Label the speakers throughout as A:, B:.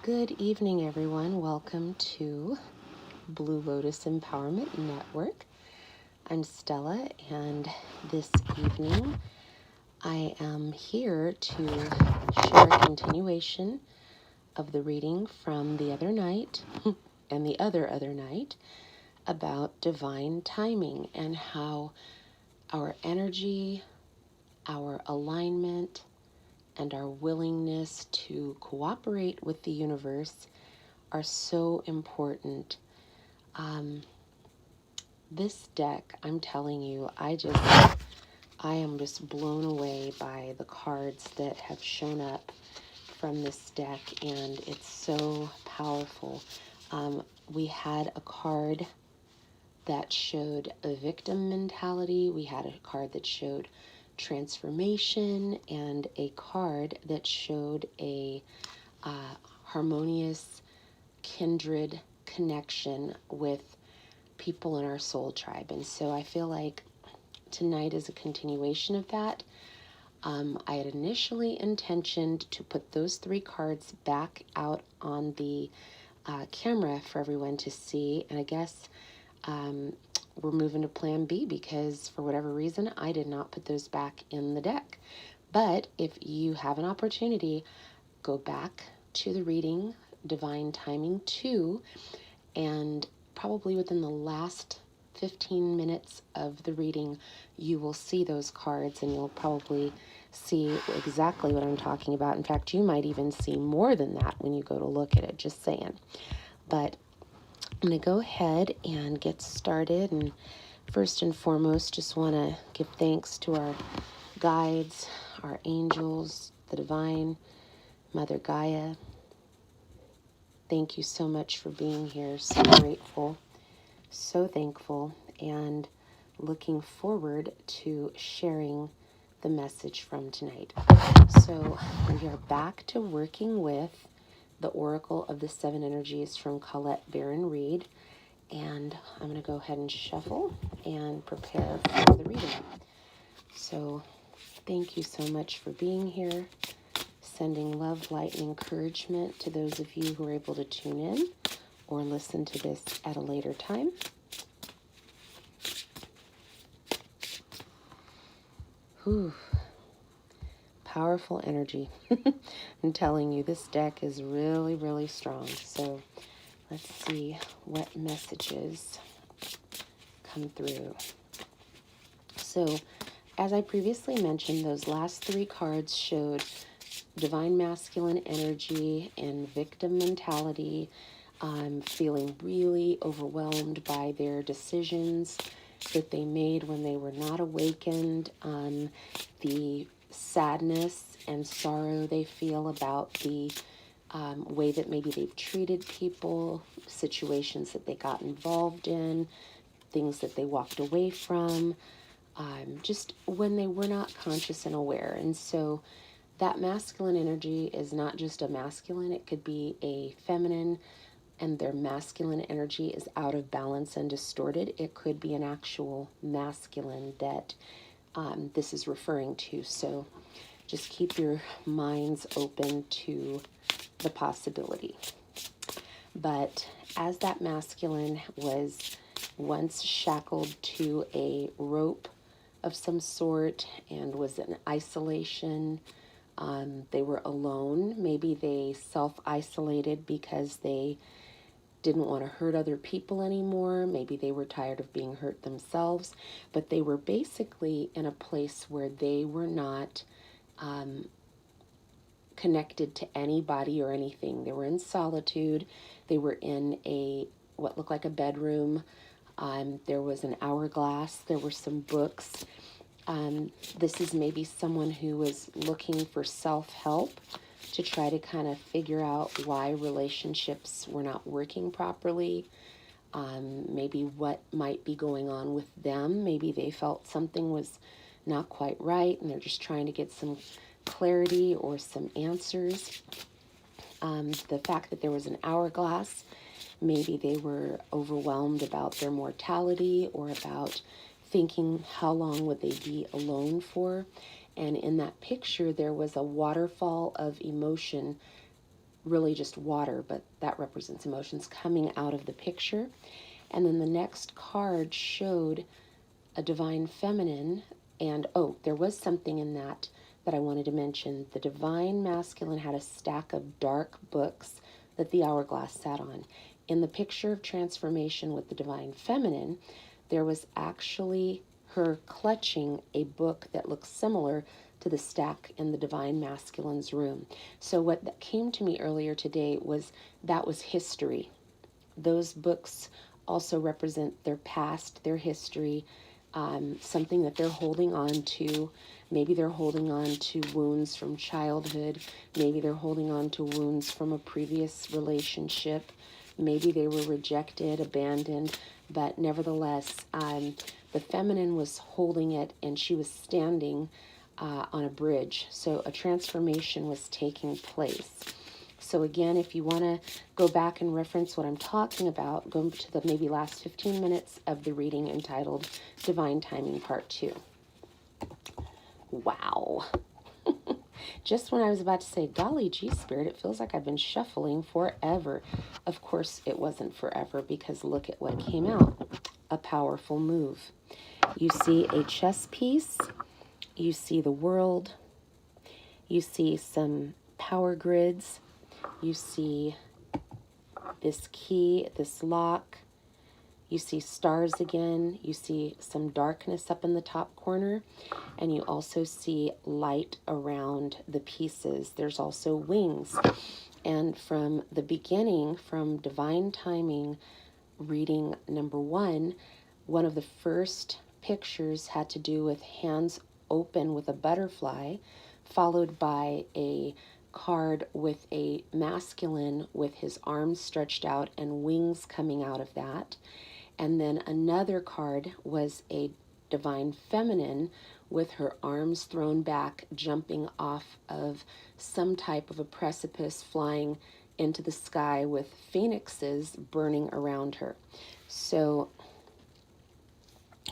A: Good evening, everyone. Welcome to Blue Lotus Empowerment Network. I'm Stella, and this evening I am here to share a continuation of the reading from the other night and the other night about divine timing and how our energy, our alignment, and our willingness to cooperate with the universe are so important. This deck, I'm telling you, I am just blown away by the cards that have shown up from this deck, and it's so powerful. We had a card that showed a victim mentality. We had a card that showed transformation, and a card that showed a harmonious kindred connection with people in our soul tribe. And so I feel like tonight is a continuation of that. I had initially intentioned to put those three cards back out on the camera for everyone to see. And I guess we're moving to plan B because for whatever reason, I did not put those back in the deck. But if you have an opportunity, go back to the reading, Divine Timing 2, and probably within the last 15 minutes of the reading, you will see those cards and you'll probably see exactly what I'm talking about. In fact, you might even see more than that when you go to look at it, just saying. But I'm going to go ahead and get started. And first and foremost, just want to give thanks to our guides, our angels, the divine, Mother Gaia. Thank you so much for being here. So grateful, so thankful, and looking forward to sharing the message from tonight. So we are back to working with the Oracle of the Seven Energies from Colette Baron Reed. And I'm going to go ahead and shuffle and prepare for the reading. So thank you so much for being here. Sending love, light, and encouragement to those of you who are able to tune in or listen to this at a later time. Whew. Powerful energy. I'm telling you, this deck is really, really strong. So let's see what messages come through. So as I previously mentioned, those last three cards showed divine masculine energy and victim mentality, feeling really overwhelmed by their decisions that they made when they were not awakened, the sadness and sorrow they feel about the way that maybe they've treated people, situations that they got involved in, things that they walked away from, just when they were not conscious and aware. And so that masculine energy is not just a masculine, it could be a feminine, and their masculine energy is out of balance and distorted. It could be an actual masculine that this is referring to. So just keep your minds open to the possibility. But as that masculine was once shackled to a rope of some sort and was in isolation, they were alone. Maybe they self-isolated because they didn't want to hurt other people anymore. Maybe they were tired of being hurt themselves, but they were basically in a place where they were not connected to anybody or anything. They were in solitude. They were in what looked like a bedroom. There was an hourglass. There were some books. This is maybe someone who was looking for self-help to try to kind of figure out why relationships were not working properly. Maybe what might be going on with them. Maybe they felt something was not quite right and they're just trying to get some clarity or some answers. The fact that there was an hourglass, maybe they were overwhelmed about their mortality or about thinking how long would they be alone for. And in that picture, there was a waterfall of emotion really just water, but that represents emotions coming out of the picture. And then the next card showed a divine feminine. And oh, there was something in that I wanted to mention. The divine masculine had a stack of dark books that the hourglass sat on. In the picture of transformation with the divine feminine, there was actually her clutching a book that looks similar to the stack in the divine masculine's room. So what that came to me earlier today was that was history. Those books also represent their past, their history, something that they're holding on to. Maybe they're holding on to wounds from childhood. Maybe they're holding on to wounds from a previous relationship. Maybe they were rejected, abandoned, but nevertheless, the feminine was holding it, and she was standing on a bridge. So a transformation was taking place. So again, if you want to go back and reference what I'm talking about, go to the maybe last 15 minutes of the reading entitled Divine Timing Part 2. Wow. Just when I was about to say, golly gee, Spirit, it feels like I've been shuffling forever. Of course, it wasn't forever, because look at what came out. A powerful move. You see a chess piece. You see the world. You see some power grids. You see this key, this lock. You see stars again. You see some darkness up in the top corner. And you also see light around the pieces. There's also wings. And from the beginning, from Divine Timing reading number 1, one of the first pictures had to do with hands open with a butterfly, followed by a card with a masculine with his arms stretched out and wings coming out of that. And then another card was a divine feminine with her arms thrown back, jumping off of some type of a precipice, flying into the sky with phoenixes burning around her. So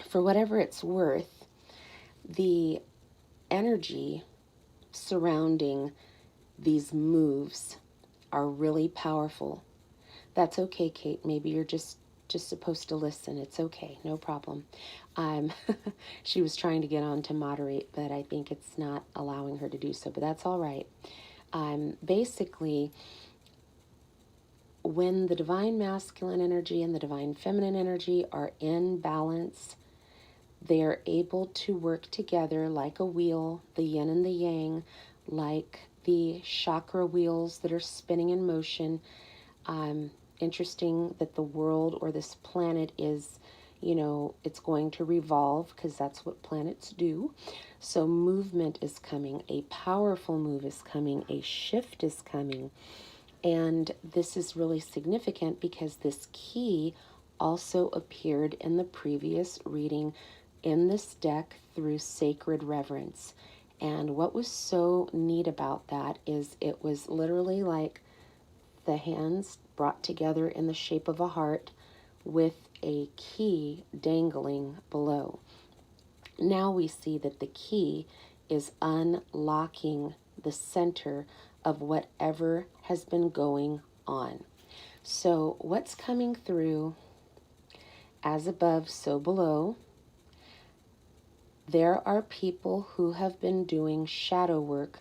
A: for whatever it's worth, the energy surrounding these moves are really powerful. That's okay, Kate. Maybe you're just supposed to listen. It's okay. No problem. She was trying to get on to moderate, but I think it's not allowing her to do so, but that's all right. Basically, when the divine masculine energy and the divine feminine energy are in balance, they are able to work together like a wheel, the yin and the yang, like the chakra wheels that are spinning in motion. Interesting that the world or this planet is, it's going to revolve, because that's what planets do. So movement is coming, a powerful move is coming, a shift is coming. And this is really significant because this key also appeared in the previous reading in this deck through sacred reverence. And what was so neat about that is it was literally like the hands brought together in the shape of a heart with a key dangling below. Now we see that the key is unlocking the center of whatever has been going on. So what's coming through, as above, so below. There are people who have been doing shadow work,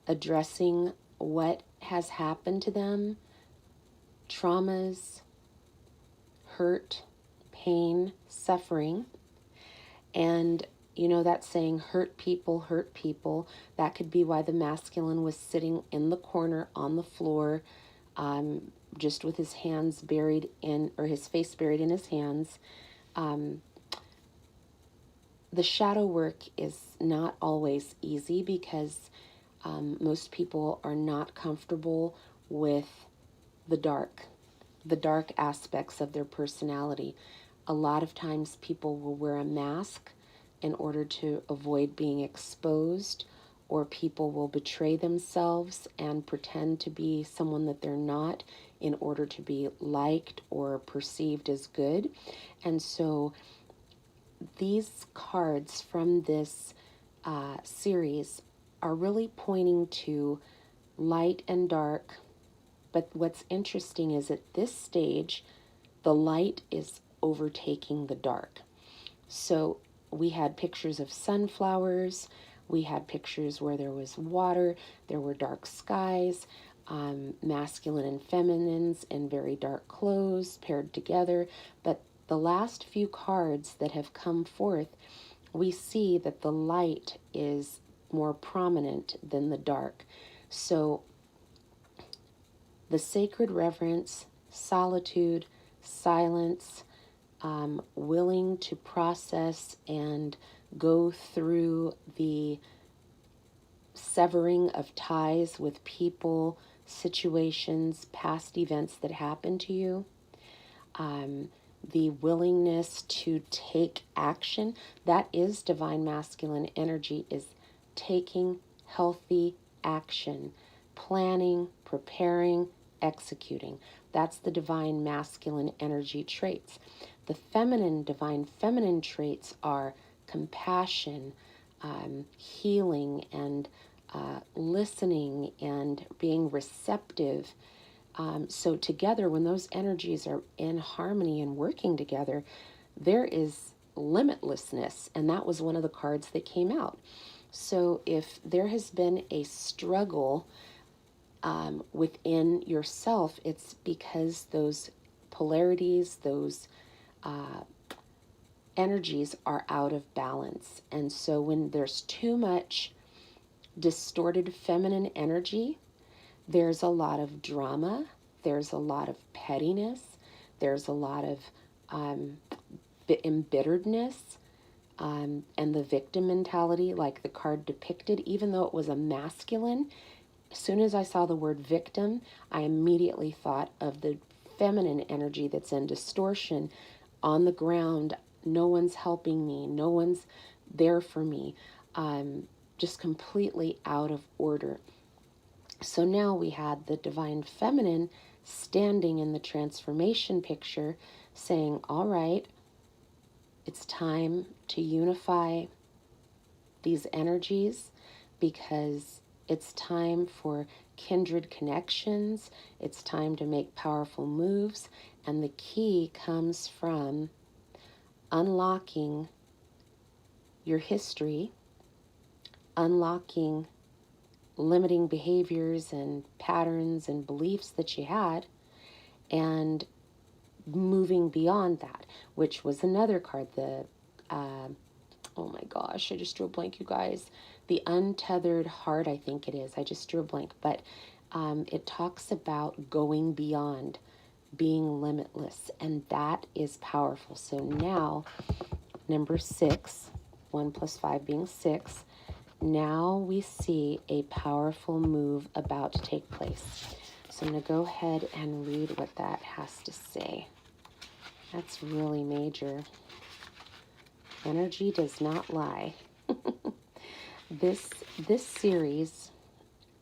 A: addressing what has happened to them, traumas, hurt, pain, suffering. And that saying, hurt people, that could be why the masculine was sitting in the corner on the floor, just with his hands buried in, or his face buried in his hands. The shadow work is not always easy because most people are not comfortable with the dark aspects of their personality. A lot of times people will wear a mask in order to avoid being exposed, or people will betray themselves and pretend to be someone that they're not in order to be liked or perceived as good. And so these cards from this series are really pointing to light and dark. But what's interesting is at this stage, the light is overtaking the dark. So we had pictures of sunflowers, we had pictures where there was water, there were dark skies, masculine and feminines in very dark clothes paired together. But the last few cards that have come forth, we see that the light is more prominent than the dark. So the sacred reverence, solitude, silence, willing to process and go through the severing of ties with people, situations, past events that happened to you, the willingness to take action. That is divine masculine energy, is taking healthy action, planning, preparing, executing. That's the divine masculine energy traits. The feminine, divine feminine traits are compassion, healing, and listening, and being receptive. So together, when those energies are in harmony and working together, there is limitlessness. And that was one of the cards that came out. So if there has been a struggle within yourself, it's because those polarities, those energies are out of balance. And so when there's too much distorted feminine energy, there's a lot of drama, there's a lot of pettiness, there's a lot of embitteredness, and the victim mentality, like the card depicted. Even though it was a masculine, as soon as I saw the word victim, I immediately thought of the feminine energy that's in distortion, on the ground. No one's helping me, no one's there for me, just completely out of order. So now we had the divine feminine standing in the transformation picture saying, all right, it's time to unify these energies, because it's time for kindred connections. It's time to make powerful moves. And the key comes from unlocking your history, unlocking limiting behaviors and patterns and beliefs that you had, and moving beyond that, which was another card, the oh my gosh, I just drew a blank, you guys. The untethered heart, I think it is. I just drew a blank, but it talks about going beyond, being limitless, and that is powerful. So now, number 6, 1 + 5 being 6, now we see a powerful move about to take place. So I'm going to go ahead and read what that has to say. That's really major. Energy does not lie. This series,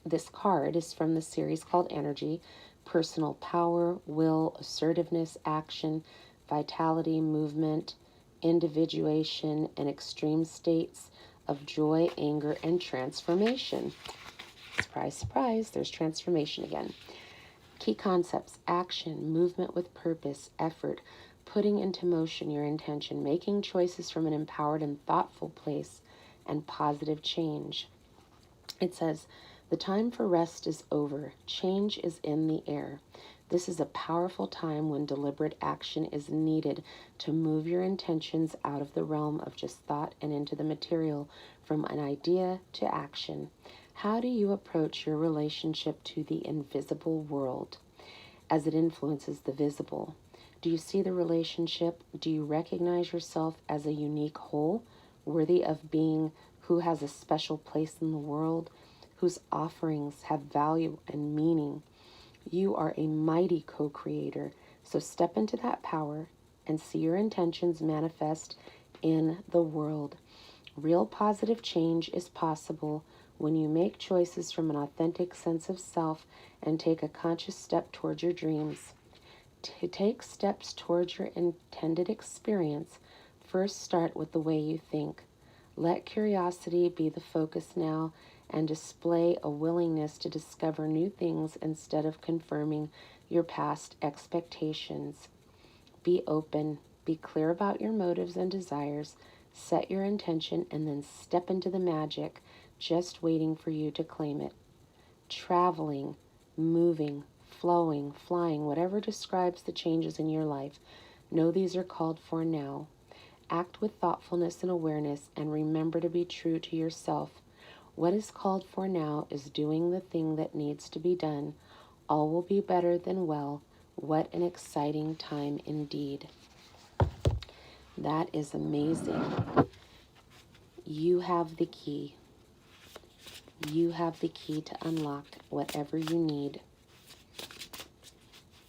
A: this card is from the series called Energy: Personal Power, Will, Assertiveness, Action, Vitality, Movement, Individuation, and Extreme States of Joy, Anger, and Transformation. Surprise, surprise, there's transformation again. Key concepts: action, movement with purpose, effort, putting into motion your intention, making choices from an empowered and thoughtful place, and positive change. It says, the time for rest is over. Change is in the air. This is a powerful time when deliberate action is needed to move your intentions out of the realm of just thought and into the material, from an idea to action. How do you approach your relationship to the invisible world as it influences the visible? Do you see the relationship? Do you recognize yourself as a unique whole, worthy of being, who has a special place in the world, whose offerings have value and meaning? You are a mighty co-creator, so step into that power and see your intentions manifest in the world. Real positive change is possible when you make choices from an authentic sense of self and take a conscious step towards your dreams. To take steps towards your intended experience, first start with the way you think. Let curiosity be the focus now and display a willingness to discover new things instead of confirming your past expectations. Be open, be clear about your motives and desires, set your intention, and then step into the magic just waiting for you to claim it. Traveling, moving, flowing, flying, whatever describes the changes in your life, know these are called for now. Act with thoughtfulness and awareness, and remember to be true to yourself. What is called for now is doing the thing that needs to be done. All will be better than well. What an exciting time indeed. That is amazing. You have the key. You have the key to unlock whatever you need.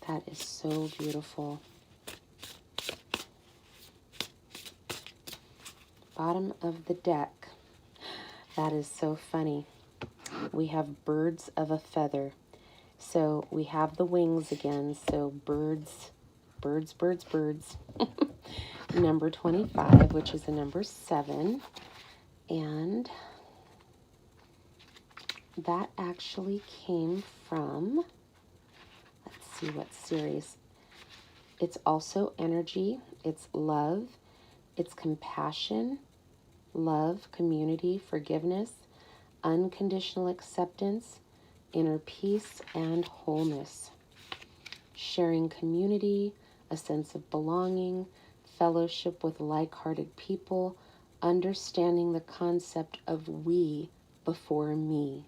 A: That is so beautiful. Bottom of the deck. That is so funny. We have birds of a feather. So we have the wings again. So birds, birds, birds, birds. Number 25, which is a number 7. And that actually came from, let's see what series. It's also energy. It's love. It's compassion, love, community, forgiveness, unconditional acceptance, inner peace, and wholeness. Sharing community, a sense of belonging, fellowship with like-hearted people, understanding the concept of we before me.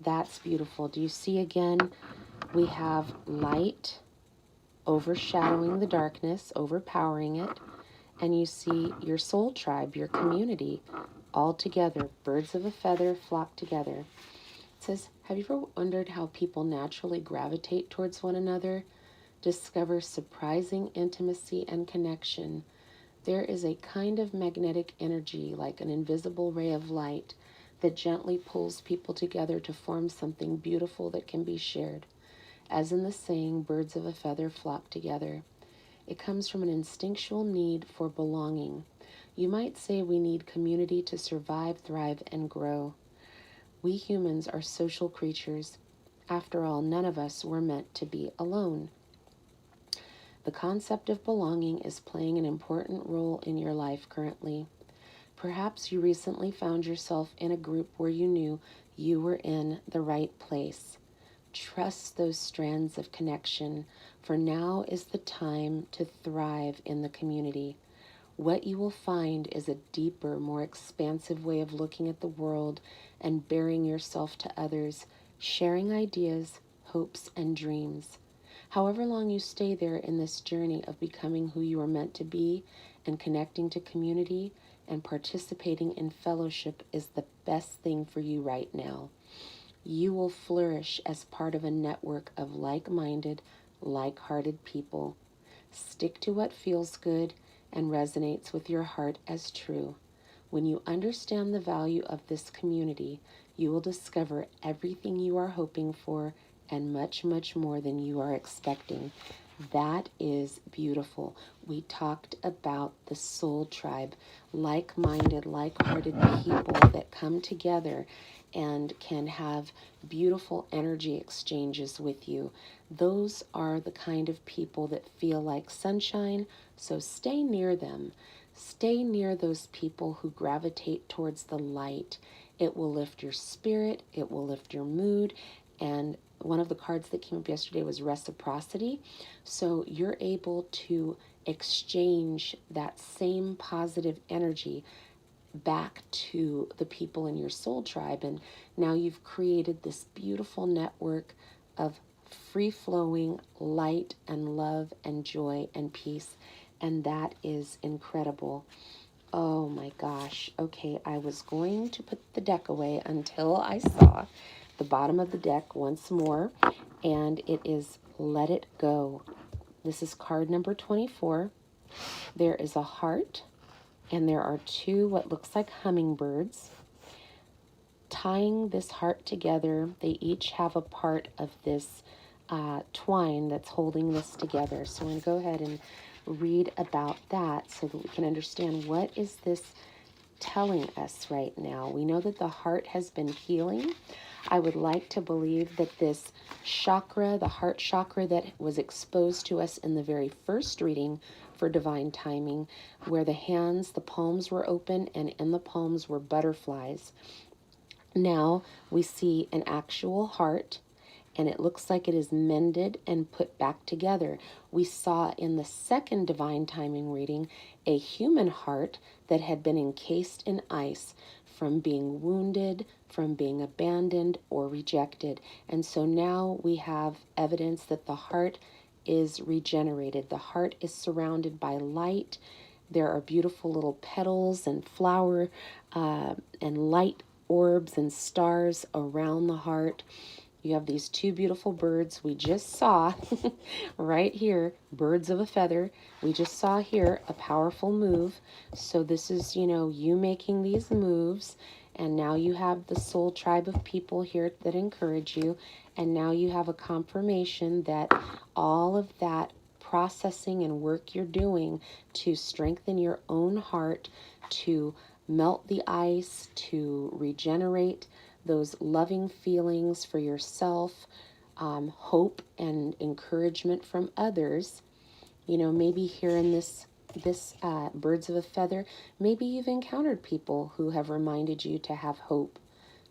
A: That's beautiful. Do you see again? We have light overshadowing the darkness, overpowering it. And you see your soul tribe, your community, all together. Birds of a feather flock together. It says, have you ever wondered how people naturally gravitate towards one another? Discover surprising intimacy and connection. There is a kind of magnetic energy, like an invisible ray of light, that gently pulls people together to form something beautiful that can be shared. As in the saying, birds of a feather flock together. It comes from an instinctual need for belonging. You might say we need community to survive, thrive, and grow. We humans are social creatures. After all, none of us were meant to be alone. The concept of belonging is playing an important role in your life currently. Perhaps you recently found yourself in a group where you knew you were in the right place. Trust those strands of connection, for now is the time to thrive in the community. What you will find is a deeper, more expansive way of looking at the world and bearing yourself to others, sharing ideas, hopes, and dreams. However long you stay there in this journey of becoming who you are meant to be and connecting to community and participating in fellowship is the best thing for you right now. You will flourish as part of a network of like-minded, like-hearted people. Stick to what feels good and resonates with your heart as true. When you understand the value of this community, you will discover everything you are hoping for and much, much more than you are expecting. That is beautiful. We talked about the soul tribe, like-minded, like-hearted people that come together and can have beautiful energy exchanges with you. Those are the kind of people that feel like sunshine, so stay near them. Stay near those people who gravitate towards the light. It will lift your spirit, it will lift your mood, and one of the cards that came up yesterday was reciprocity. So you're able to exchange that same positive energy back to the people in your soul tribe. And now you've created this beautiful network of free-flowing light and love and joy and peace. And that is incredible. Oh my gosh. Okay, I was going to put the deck away until I saw the bottom of the deck once more, and it is Let It Go. This is card number 24. There is a heart, and there are two what looks like hummingbirds. Tying this heart together, they each have a part of this twine that's holding this together. So I'm going to go ahead and read about that so that we can understand what is this telling us right now? We know that the heart has been healing. I would like to believe that this chakra, the heart chakra that was exposed to us in the very first reading for divine timing, where the hands, the palms were open, and in the palms were butterflies. Now we see an actual heart, and it looks like it is mended and put back together. We saw in the second divine timing reading a human heart that had been encased in ice from being wounded, from being abandoned or rejected. And so now we have evidence that the heart is regenerated. The heart is surrounded by light. There are beautiful little petals and flower and light orbs and stars around the heart. You have these two beautiful birds we just saw right here, birds of a feather. We just saw here a powerful move. So this is, you making these moves. And now you have the soul tribe of people here that encourage you. And now you have a confirmation that all of that processing and work you're doing to strengthen your own heart, to melt the ice, to regenerate those loving feelings for yourself, hope and encouragement from others. Maybe here in this birds of a feather, maybe you've encountered people who have reminded you to have hope,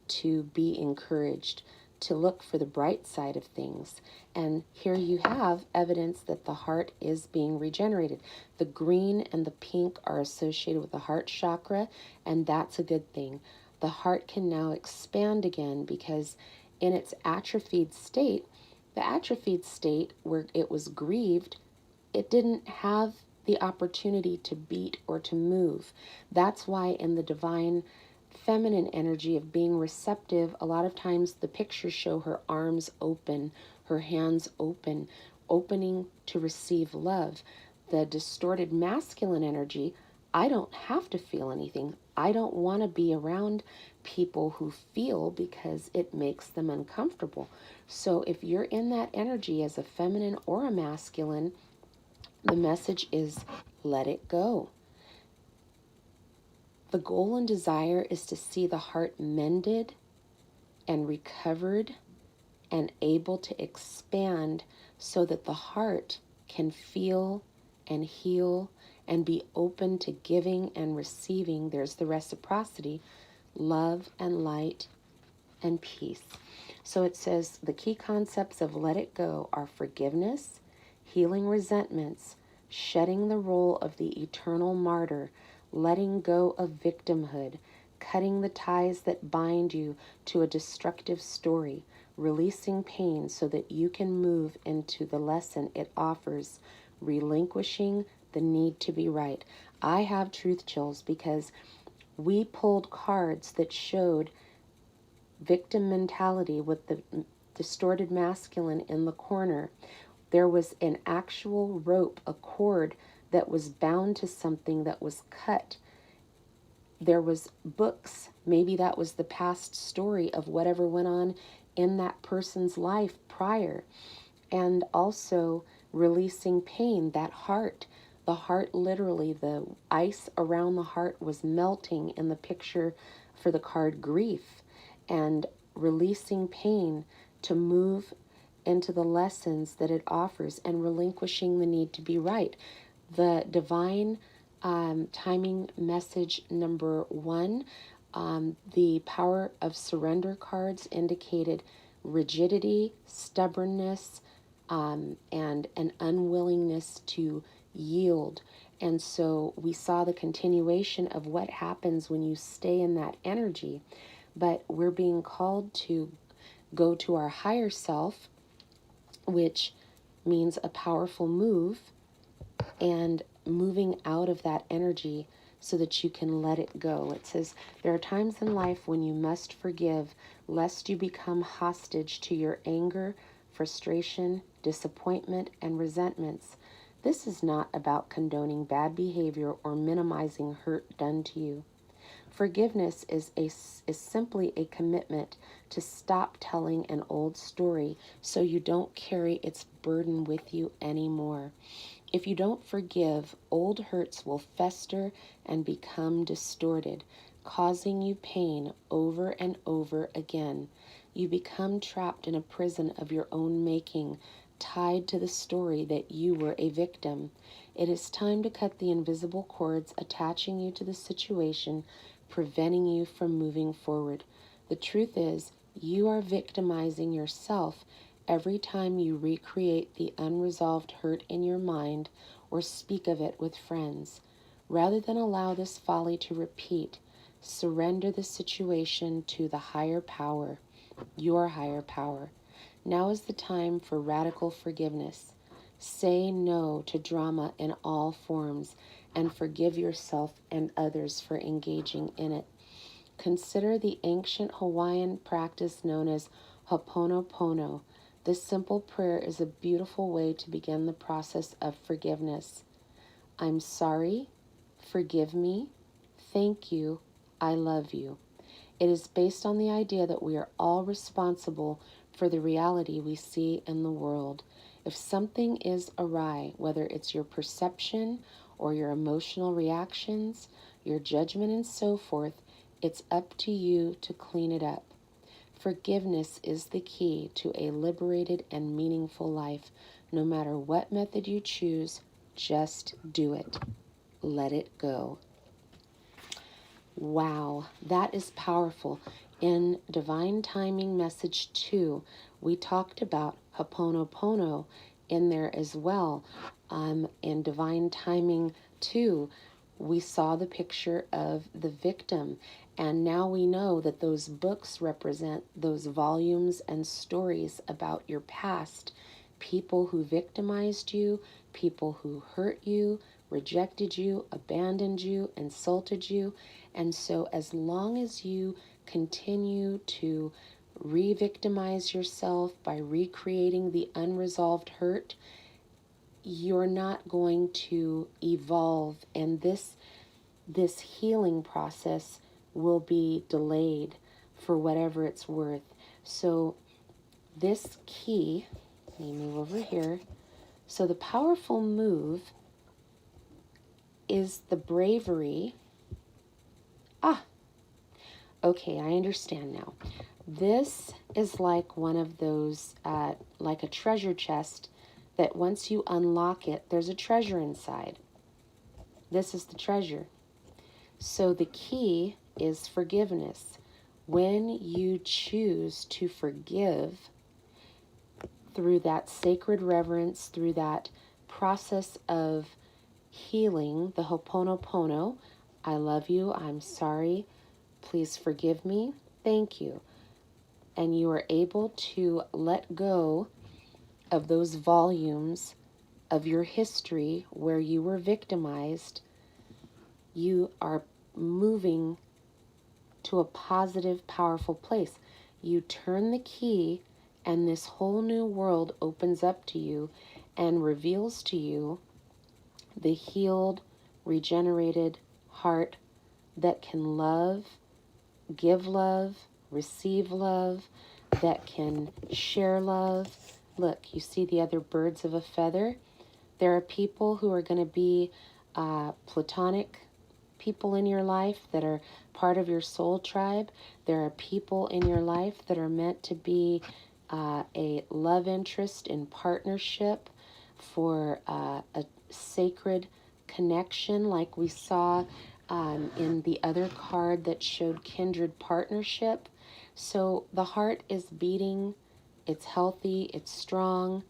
A: to be encouraged, to look for the bright side of things. And here you have evidence that the heart is being regenerated. The green and the pink are associated with the heart chakra, and that's a good thing. The heart can now expand again because in its atrophied state, the atrophied state where it was grieved, it didn't have the opportunity to beat or to move. That's why in the divine feminine energy of being receptive, a lot of times the pictures show her arms open, her hands open, opening to receive love. The distorted masculine energy, I don't have to feel anything. I don't want to be around people who feel because it makes them uncomfortable. So if you're in that energy as a feminine or a masculine, the message is let it go. The goal and desire is to see the heart mended and recovered and able to expand so that the heart can feel and heal and be open to giving and receiving. There's the reciprocity, love and light and peace. So it says the key concepts of let it go are forgiveness, healing resentments, shedding the role of the eternal martyr, letting go of victimhood, cutting the ties that bind you to a destructive story, releasing pain so that you can move into the lesson it offers, relinquishing the need to be right. I have truth chills because we pulled cards that showed victim mentality with the distorted masculine in the corner. There was an actual rope, a cord that was bound to something that was cut. There was books. Maybe that was the past story of whatever went on in that person's life prior. And also releasing pain, that heart. The heart, literally, the ice around the heart was melting in the picture for the card grief. And releasing pain to move into the lessons that it offers and relinquishing the need to be right. The divine timing message number 1, the power of surrender cards indicated rigidity, stubbornness, and an unwillingness to yield. And so we saw the continuation of what happens when you stay in that energy. But we're being called to go to our higher self, which means a powerful move, and moving out of that energy so that you can let it go. It says, there are times in life when you must forgive, lest you become hostage to your anger, frustration, disappointment, and resentments. This is not about condoning bad behavior or minimizing hurt done to you. Forgiveness is simply a commitment to stop telling an old story so you don't carry its burden with you anymore. If you don't forgive, old hurts will fester and become distorted, causing you pain over and over again. You become trapped in a prison of your own making, tied to the story that you were a victim. It is time to cut the invisible cords attaching you to the situation, preventing you from moving forward. The truth is, you are victimizing yourself every time you recreate the unresolved hurt in your mind or speak of it with friends. Rather than allow this folly to repeat, surrender the situation to the higher power, your higher power. Now is the time for radical forgiveness. Say no to drama in all forms and forgive yourself and others for engaging in it. Consider the ancient Hawaiian practice known as Ho'oponopono. This simple prayer is a beautiful way to begin the process of forgiveness. I'm sorry, forgive me, thank you, I love you. It is based on the idea that we are all responsible for the reality we see in the world. If something is awry, whether it's your perception or your emotional reactions, your judgment and so forth, it's up to you to clean it up. Forgiveness is the key to a liberated and meaningful life. No matter what method you choose, just do it. Let it go. Wow, that is powerful. In Divine Timing Message 2, we talked about Ho'oponopono in there as well. In Divine Timing 2, we saw the picture of the victim, and now we know that those books represent those volumes and stories about your past. People who victimized you, people who hurt you, rejected you, abandoned you, insulted you. And so as long as you continue to re-victimize yourself by recreating the unresolved hurt, you're not going to evolve, and this healing process will be delayed for whatever it's worth. So this key, let me move over here. So the powerful move is the bravery. Okay, I understand now. This is like one of those, like a treasure chest that once you unlock it, there's a treasure inside. This is the treasure. So the key is forgiveness. When you choose to forgive through that sacred reverence, through that process of healing, the Ho'oponopono, I love you, I'm sorry, please forgive me, thank you. And you are able to let go of those volumes of your history where you were victimized. You are moving to a positive, powerful place. You turn the key and this whole new world opens up to you and reveals to you the healed, regenerated heart that can love, give love, receive love, that can share love. Look, you see the other birds of a feather? There are people who are going to be platonic people in your life that are part of your soul tribe. There are people in your life that are meant to be a love interest in partnership for a sacred connection, like we saw in the other card that showed kindred partnership. So the heart is beating, it's healthy, it's strong.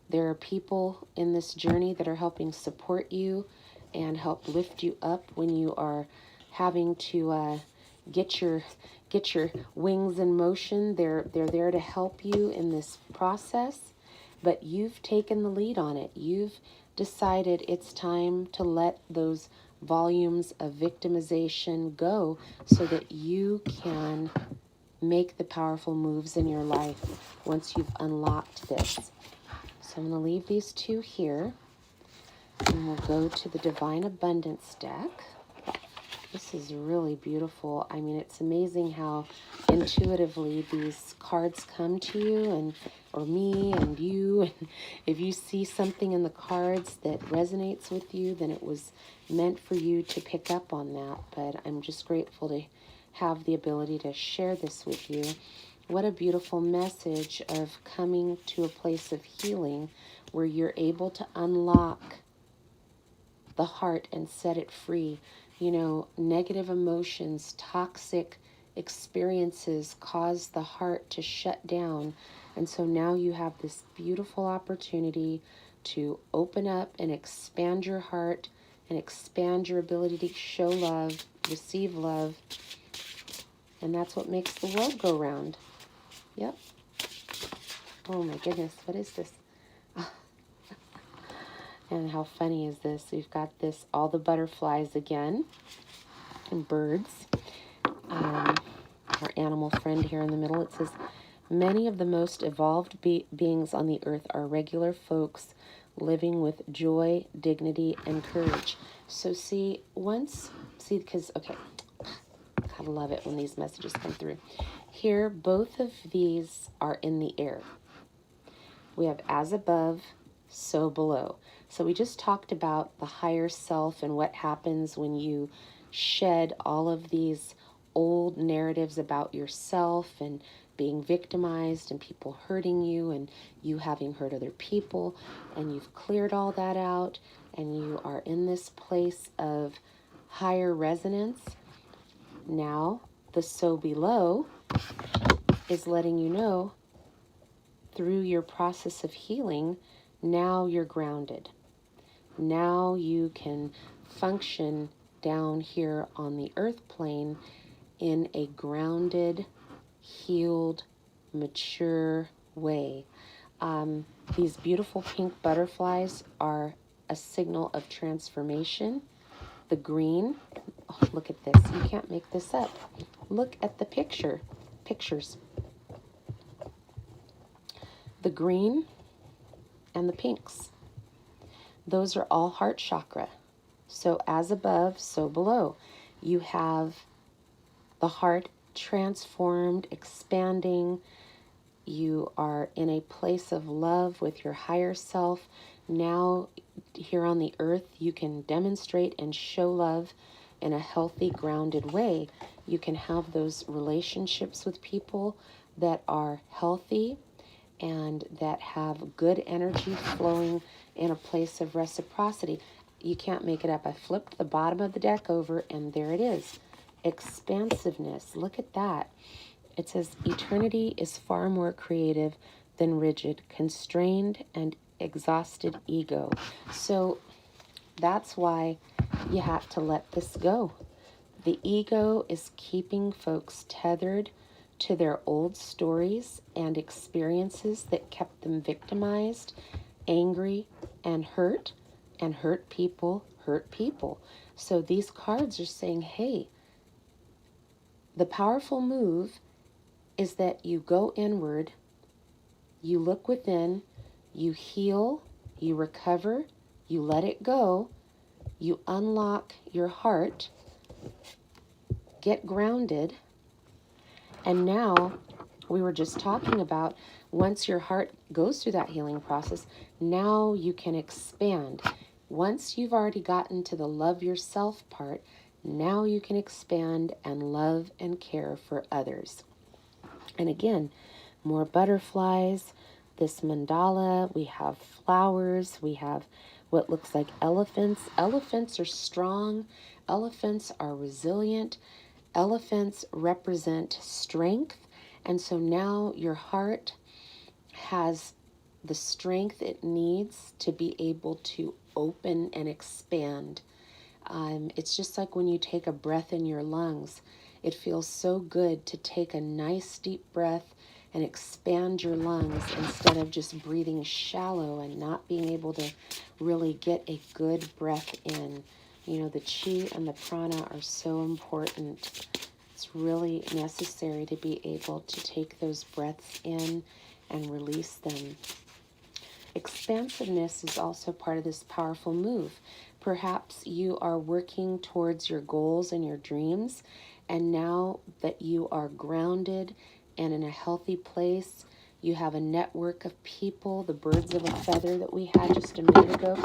A: There are people in this journey that are helping support you and help lift you up when you are having to get your wings in motion. They're there to help you in this process, but you've taken the lead on it. You've decided it's time to let those volumes of victimization go so that you can make the powerful moves in your life once you've unlocked this. So I'm going to leave these two here, and we'll go to the Divine Abundance deck. This is really beautiful. I mean, it's amazing how intuitively these cards come to you, and or me and you. And if you see something in the cards that resonates with you, then it was meant for you to pick up on that. But I'm just grateful to have the ability to share this with you. What a beautiful message of coming to a place of healing where you're able to unlock the heart and set it free. You know, negative emotions, toxic experiences cause the heart to shut down. And so now you have this beautiful opportunity to open up and expand your heart and expand your ability to show love, receive love. And that's what makes the world go round. Yep. Oh my goodness, what is this? And how funny is this? We've got this, all the butterflies again, and birds. Our animal friend here in the middle, it says, many of the most evolved beings on the earth are regular folks living with joy, dignity, and courage. So because, okay, gotta love it when these messages come through. Here, both of these are in the air. We have as above, so below. So we just talked about the higher self and what happens when you shed all of these old narratives about yourself and being victimized and people hurting you and you having hurt other people, and you've cleared all that out and you are in this place of higher resonance. Now the so below is letting you know through your process of healing, now you're grounded. Now you can function down here on the earth plane in a grounded, healed, mature way. These beautiful pink butterflies are a signal of transformation. The green, oh, look at this. You can't make this up. Look at the pictures. The green and the pinks. Those are all heart chakra. So as above, so below. You have the heart transformed, expanding. You are in a place of love with your higher self. Now, here on the earth, you can demonstrate and show love in a healthy, grounded way. You can have those relationships with people that are healthy and that have good energy flowing in a place of reciprocity. You can't make it up. I flipped the bottom of the deck over and there it is. Expansiveness. Look at that. It says eternity is far more creative than rigid, constrained, and exhausted ego. So that's why you have to let this go. The ego is keeping folks tethered to their old stories and experiences that kept them victimized, angry, and hurt people hurt people. So these cards are saying, hey, the powerful move is that you go inward, you look within, you heal, you recover, you let it go, you unlock your heart, get grounded, and now we were just talking about once your heart goes through that healing process, now you can expand. Once you've already gotten to the love yourself part, now you can expand and love and care for others. And again, more butterflies, this mandala, we have flowers, we have what looks like elephants. Elephants are strong, elephants are resilient, elephants represent strength. And so now your heart has the strength it needs to be able to open and expand. It's just like when you take a breath in your lungs. It feels so good to take a nice deep breath and expand your lungs instead of just breathing shallow and not being able to really get a good breath in. You know, the chi and the prana are so important. It's really necessary to be able to take those breaths in and release them. Expansiveness is also part of this powerful move Perhaps you are working towards your goals and your dreams, and now that you are grounded and in a healthy place, you have a network of people, the birds of a feather that we had just a minute ago,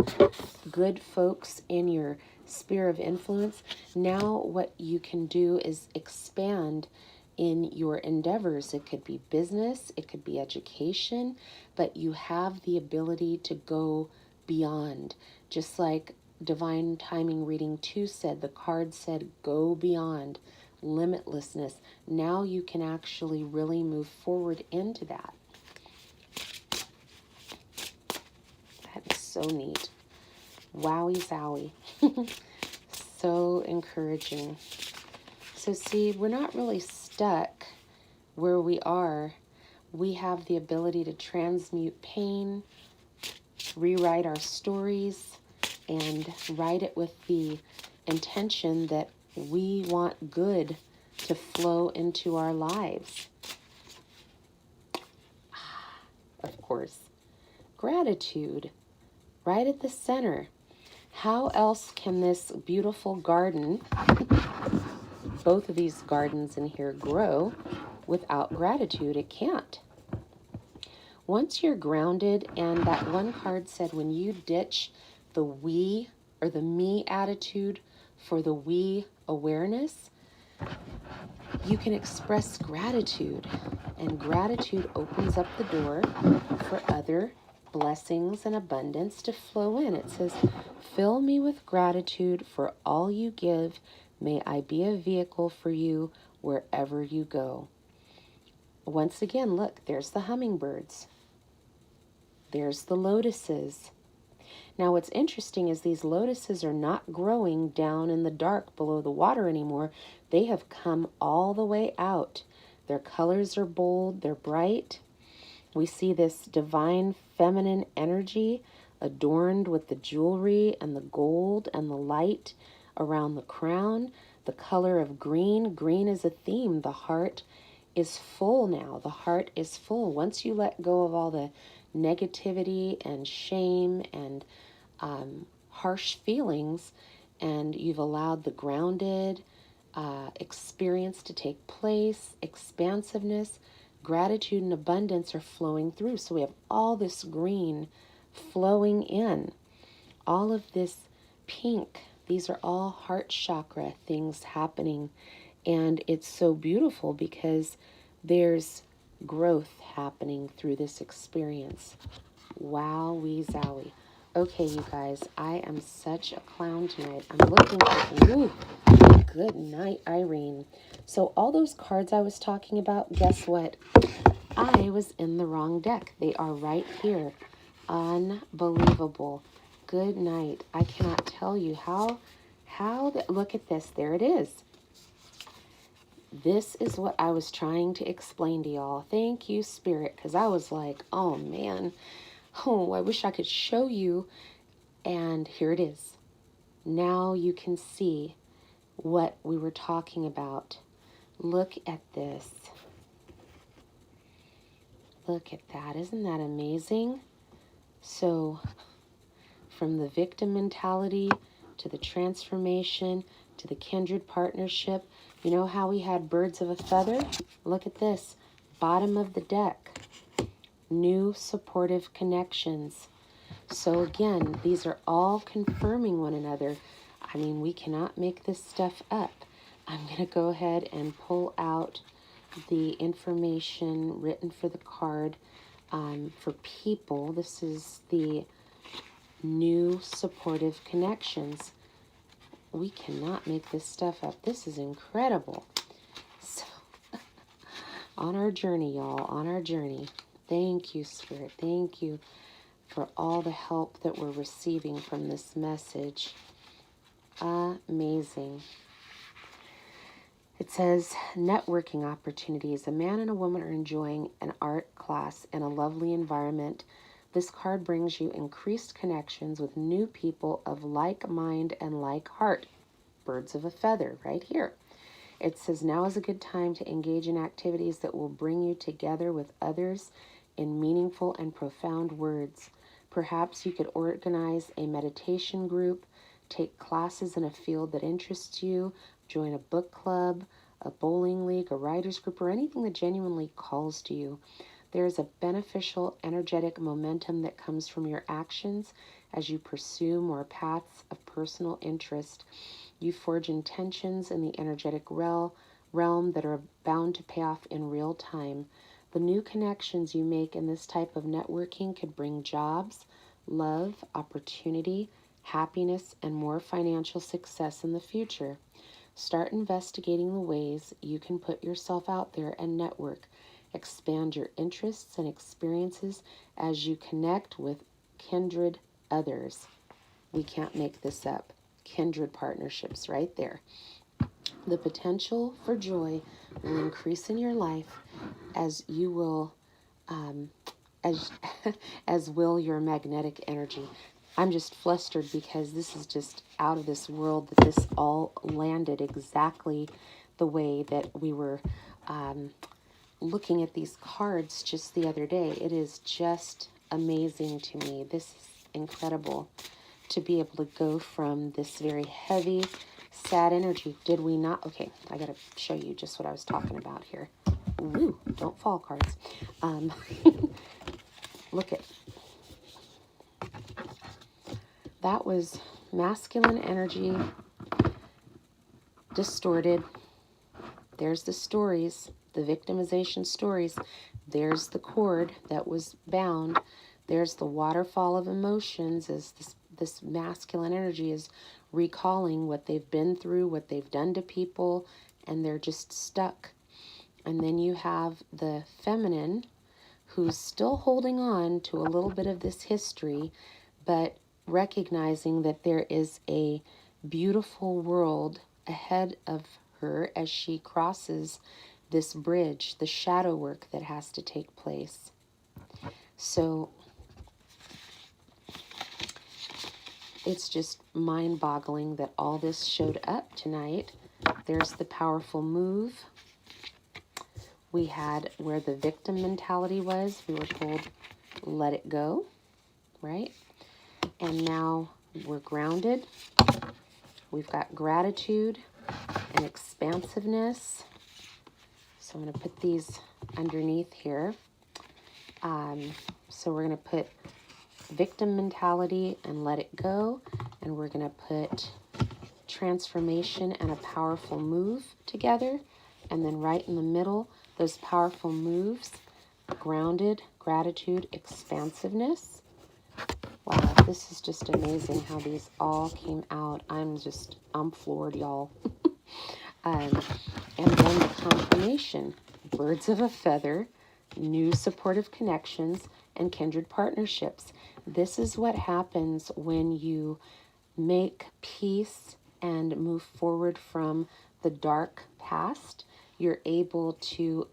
A: good folks in your sphere of influence. Now what you can do is expand in your endeavors. It could be business, it could be education, but you have the ability to go beyond. Just like Divine Timing Reading 2 said, the card said, go beyond, limitlessness. Now you can actually really move forward into that. That is so neat. Wowie zowie. So encouraging. So see, we're not really stuck where we are. We have the ability to transmute pain, rewrite our stories, and write it with the intention that we want good to flow into our lives. Of course, gratitude, right at the center. How else can this beautiful garden, both of these gardens in here, grow without gratitude? It can't. Once you're grounded, and that one card said when you ditch the we or the me attitude for the we awareness, you can express gratitude, and gratitude opens up the door for other blessings and abundance to flow in. It says, fill me with gratitude for all you give. May I be a vehicle for you wherever you go. Once again, look, there's the hummingbirds. There's the lotuses. Now what's interesting is these lotuses are not growing down in the dark below the water anymore. They have come all the way out. Their colors are bold, they're bright. We see this divine feminine energy adorned with the jewelry and the gold and the light around the crown. The color of green. Green is a theme. The heart is full now. The heart is full. Once you let go of all the negativity and shame and harsh feelings, and you've allowed the grounded experience to take place, expansiveness, gratitude and abundance are flowing through. So we have all this green flowing in, all of this pink. These are all heart chakra things happening. And it's so beautiful because there's growth happening through this experience. Wowee zowie. Okay, you guys, I am such a clown tonight. I'm looking for... Ooh, good night, Irene. So all those cards I was talking about, guess what? I was in the wrong deck. They are right here. Unbelievable. Good night. I cannot tell you how look at this. There it is. This is what I was trying to explain to y'all. Thank you, Spirit, because I was like, oh, man. Oh, I wish I could show you. And here it is. Now you can see what we were talking about. Look at this. Look at that. Isn't that amazing? So from the victim mentality to the transformation to the kindred partnership, you know how we had birds of a feather? Look at this. Bottom of the deck. New supportive connections. So again, these are all confirming one another. I mean, we cannot make this stuff up. I'm going to go ahead and pull out the information written for the card for people. This is the new supportive connections. We cannot make this stuff up. This is incredible. So, on our journey, y'all, on our journey. Thank you, Spirit. Thank you for all the help that we're receiving from this message. Amazing. It says, networking opportunities. A man and a woman are enjoying an art class in a lovely environment. This card brings you increased connections with new people of like mind and like heart. Birds of a feather, right here. It says, now is a good time to engage in activities that will bring you together with others in meaningful and profound words. Perhaps you could organize a meditation group take classes in a field that interests you, join a book club, a bowling league, a writer's group, or anything that genuinely calls to you. There is a beneficial, energetic momentum that comes from your actions as you pursue more paths of personal interest. You forge intentions in the energetic realm that are bound to pay off in real time. The new connections you make in this type of networking could bring jobs, love, opportunity, happiness, and more financial success in the future. Start investigating the ways you can put yourself out there and network. Expand your interests and experiences as you connect with kindred others. We can't make this up. Kindred partnerships right there. The potential for joy will increase in your life as you will, as will your magnetic energy. I'm just flustered because this is just out of this world that this all landed exactly the way that we were looking at these cards just the other day. It is just amazing to me. This is incredible to be able to go from this very heavy, sad energy. Did we not? Okay, I got to show you just what I was talking about here. Ooh, don't fall, cards. Look at that. Was masculine energy distorted. There's the stories, the victimization stories. There's the cord that was bound. There's the waterfall of emotions as this masculine energy is recalling what they've been through, what they've done to people, and they're just stuck. And then you have the feminine who's still holding on to a little bit of this history, but recognizing that there is a beautiful world ahead of her as she crosses this bridge, the shadow work that has to take place. So it's just mind-boggling that all this showed up tonight. There's the powerful move. We had where the victim mentality was. We were told, let it go, right? And now we're grounded. We've got gratitude and expansiveness. So I'm going to put these underneath here. So we're going to put victim mentality and let it go. And we're going to put transformation and a powerful move together. And then right in the middle, those powerful moves, grounded, gratitude, expansiveness. Wow, this is just amazing how these all came out. I'm floored, y'all. And then the confirmation, birds of a feather, new supportive connections, and kindred partnerships. This is what happens when you make peace and move forward from the dark past. You're able to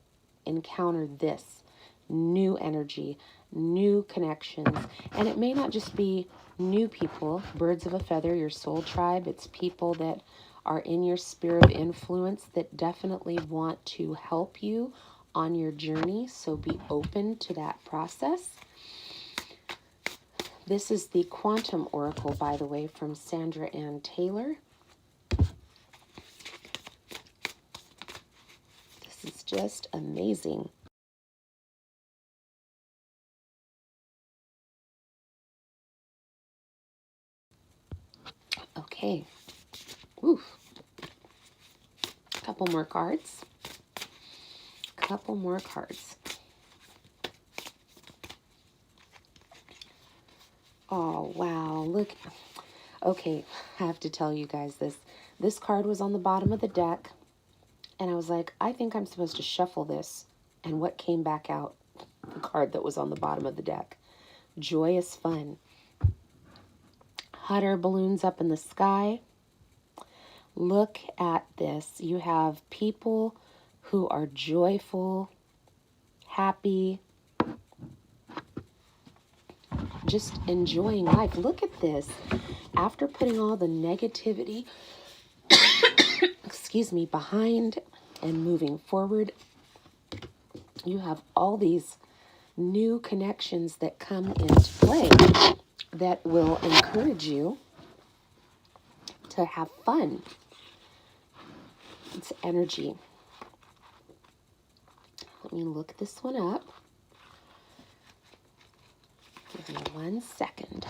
A: encounter this new energy, new connections. And it may not just be new people, birds of a feather, your soul tribe. It's people that are in your sphere of influence that definitely want to help you on your journey. So be open to that process. This is the Quantum Oracle, by the way, from Sandra Ann Taylor. This is just amazing. Okay. Oof. Couple more cards. Couple more cards. Oh, wow. Look. Okay, I have to tell you guys this. This card was on the bottom of the deck, and I was like, I think I'm supposed to shuffle this. And what came back out? The card that was on the bottom of the deck. Joyous fun. Hot air balloons up in the sky. Look at this. You have people who are joyful, happy, just enjoying life. Look at this. After putting all the negativity, behind and moving forward, you have all these new connections that come into play that will encourage you to have fun. It's energy. Let me look this one up. Give me 1 second.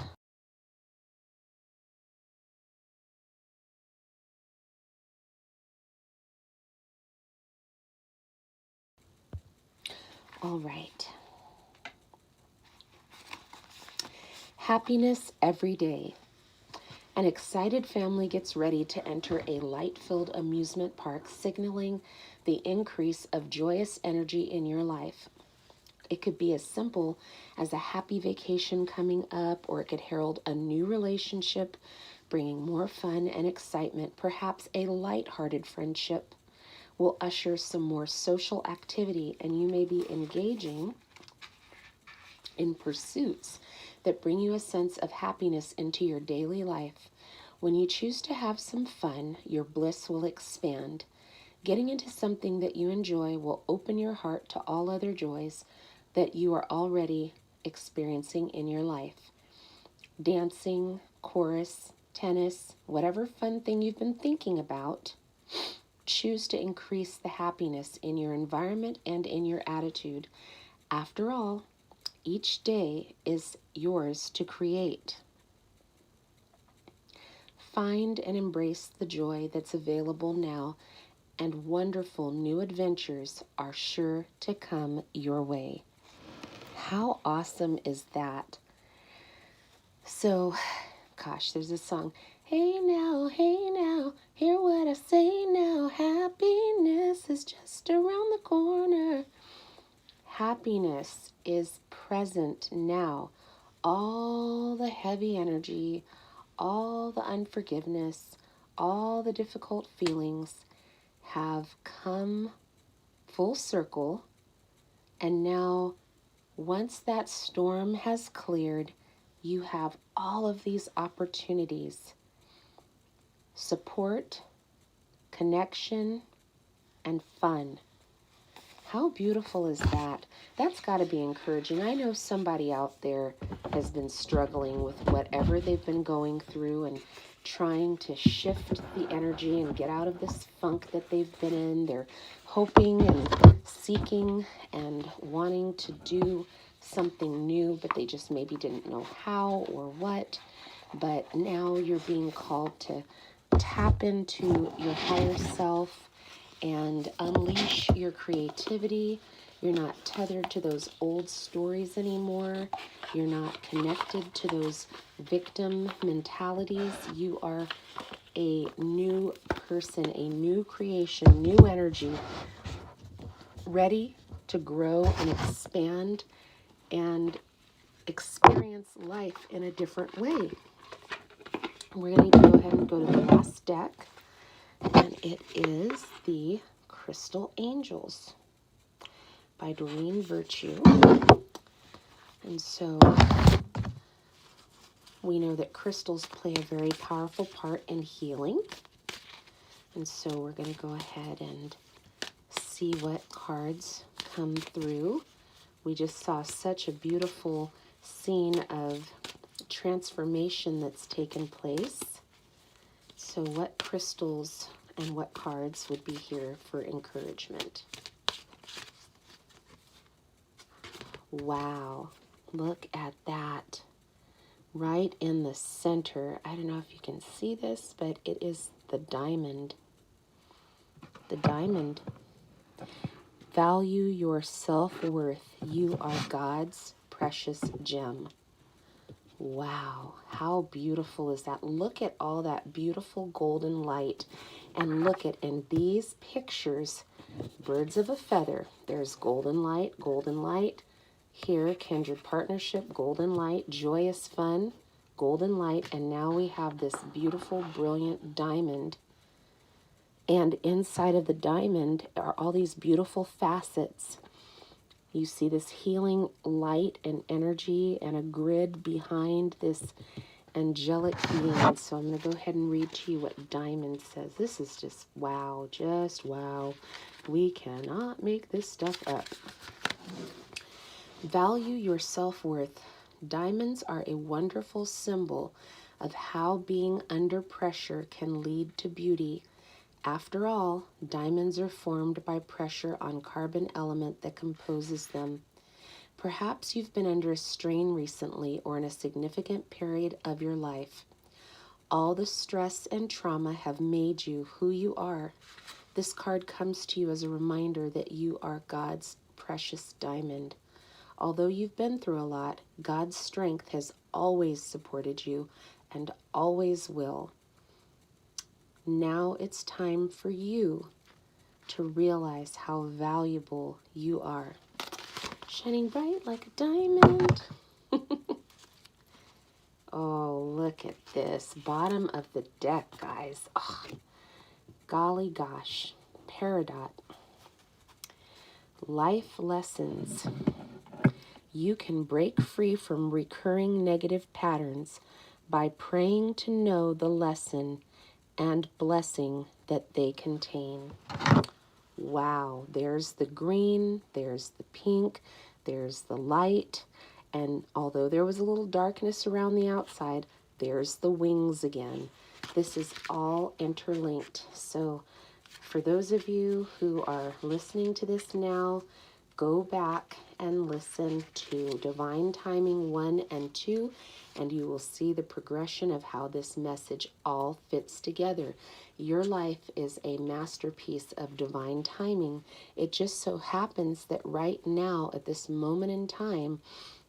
A: All right. Happiness every day. An excited family gets ready to enter a light-filled amusement park, signaling the increase of joyous energy in your life. It could be as simple as a happy vacation coming up, or it could herald a new relationship, bringing more fun and excitement. Perhaps a light-hearted friendship will usher some more social activity, and you may be engaging in pursuits that bring you a sense of happiness into your daily life. When you choose to have some fun, your bliss will expand. Getting into something that you enjoy will open your heart to all other joys that you are already experiencing in your life. Dancing, chorus, tennis, whatever fun thing you've been thinking about, choose to increase the happiness in your environment and in your attitude. After all, each day is yours to create. Find and embrace the joy that's available now, and wonderful new adventures are sure to come your way. How awesome is that? So, gosh, there's this song. Hey now, hear what I say now. Happiness is just around the corner. Happiness is present now. All the heavy energy, all the unforgiveness, all the difficult feelings have come full circle. And now, once that storm has cleared, you have all of these opportunities. Support, connection, and fun. How beautiful is that? That's got to be encouraging. I know somebody out there has been struggling with whatever they've been going through and trying to shift the energy and get out of this funk that they've been in. They're hoping and seeking and wanting to do something new, but they just maybe didn't know how or what. But now you're being called to tap into your higher self and unleash your creativity. You're not tethered to those old stories anymore. You're not connected to those victim mentalities. You are a new person, a new creation, new energy, ready to grow and expand and experience life in a different way. We're going to go ahead and go to the last deck, and it is the Crystal Angels by Doreen Virtue. And so we know that crystals play a very powerful part in healing. And so we're going to go ahead and see what cards come through. We just saw such a beautiful scene of transformation that's taken place. So what crystals and what cards would be here for encouragement? Wow, look at that. Right in the center. I don't know if you can see this, but it is the diamond. The diamond. Value your self-worth. You are God's precious gem. Wow, how beautiful is that? Look at all that beautiful golden light. And look at, in these pictures, birds of a feather. There's golden light, here, kindred partnership, golden light, joyous fun, golden light, and now we have this beautiful, brilliant diamond. And inside of the diamond are all these beautiful facets. You see this healing light and energy and a grid behind this angelic being. So I'm going to go ahead and read to you what diamond says. This is just wow, just wow. We cannot make this stuff up. Value your self-worth. Diamonds are a wonderful symbol of how being under pressure can lead to beauty. After all, diamonds are formed by pressure on carbon element that composes them. Perhaps you've been under a strain recently or in a significant period of your life. All the stress and trauma have made you who you are. This card comes to you as a reminder that you are God's precious diamond. Although you've been through a lot, God's strength has always supported you and always will. Now it's time for you to realize how valuable you are. Shining bright like a diamond. Oh, look at this. Bottom of the deck, guys. Oh, golly gosh. Peridot. Life lessons. You can break free from recurring negative patterns by praying to know the lesson and blessing that they contain. Wow, there's the green, there's the pink, there's the light, and although there was a little darkness around the outside, there's the wings again. This is all interlinked. So for those of you who are listening to this now, go back and listen to Divine Timing 1 and 2, and you will see the progression of how this message all fits together. Your life is a masterpiece of divine timing. It just so happens that right now, at this moment in time,